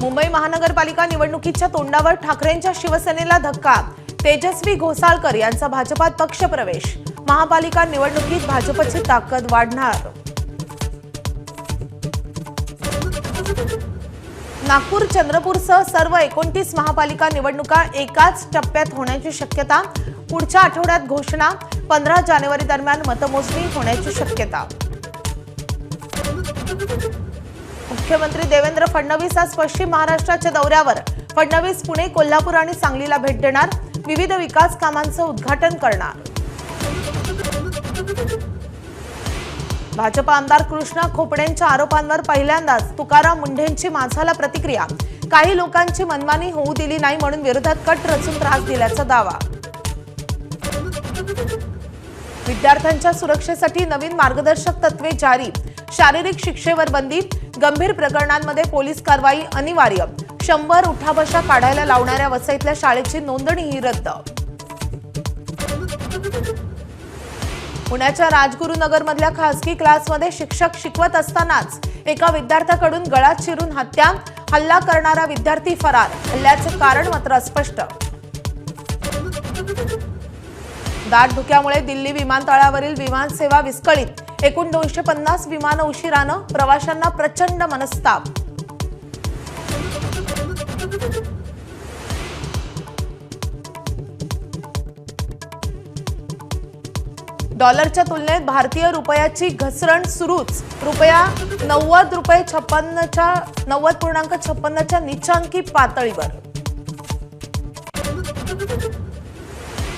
मुंबई महानगरपालिका निवडणुकीच्या तोंडावर ठाकरेंच्या शिवसेनेला धक्का। तेजस्वी घोसाळकर यांचा भाजपात पक्षप्रवेश। महापालिका निवडणुकीत भाजपची ताकद वाढणार। नागपूर चंद्रपूरसह सर्व 29 महापालिका निवडणुका एकाच टप्प्यात होण्याची शक्यता। पुढच्या आठवड्यात घोषणा। 15 जानेवारी दरम्यान मतमोजणी होण्याची शक्यता। मुख्यमंत्री देवेंद्र फडणवीस आज पश्चिम महाराष्ट्राच्या दौऱ्यावर। फडणवीस पुणे, कोल्हापूर आणि सांगलीला भेट देणार। विविध विकास कामांचं उद्घाटन करणार। भाजप आमदार कृष्णा खोपडेंच्या आरोपांवर पहिल्यांदाच तुकाराम मुंढेंची माझाला प्रतिक्रिया। काही लोकांची मनमानी होऊ दिली नाही म्हणून विरोधात कट रचून त्रास दिल्याचा दावा। विद्यार्थ्यांच्या सुरक्षेसाठी नवीन मार्गदर्शक तत्त्वे जारी। शारीरिक शिक्षेवर बंदी। गंभीर प्रकरणांमध्ये पोलीस कारवाई अनिवार्य। 100 उठाबशा काढायला लावणाऱ्या वसईतल्या शाळेची नोंदणीही रद्द। पुण्याच्या राजगुरुनगरमधल्या खासगी क्लासमध्ये शिक्षक शिकवत असतानाच एका विद्यार्थ्याकडून गळा चिरून हत्या। हल्ला करणारा विद्यार्थी फरार। हल्ल्याचे कारण मात्र अस्पष्ट। दाट धुक्यामुळे दिल्ली विमानतळावरील विमानसेवा विस्कळीत। एकूण 250 विमानं उशिरानं। प्रवाशांना प्रचंड मनस्ताप। डॉलरच्या तुलनेत भारतीय रुपयाची घसरण सुरूच। रुपया 90.56च्या नीचांकी पातळीवर।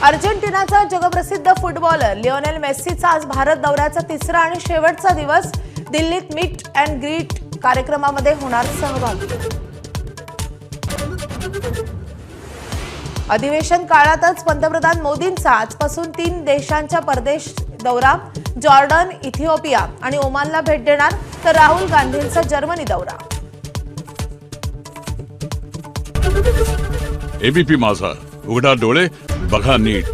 अर्जेंटिनाचा जगप्रसिद्ध फुटबॉलर लिओनेल मेस्सीचा आज भारत दौऱ्याचा तिसरा आणि शेवटचा दिवस। दिल्लीत मीट अँड ग्रीट कार्यक्रमामध्ये होणार सहभागी। अधिवेशन काळातच पंतप्रधान मोदींचा आजपासून 3 देशांच्या परदेश दौरा। जॉर्डन, इथिओपिया आणि ओमानला भेट देणार। तर राहुल गांधींचा जर्मनी दौरा। एबीपी माझा, उघडा डोळे बघा नीट।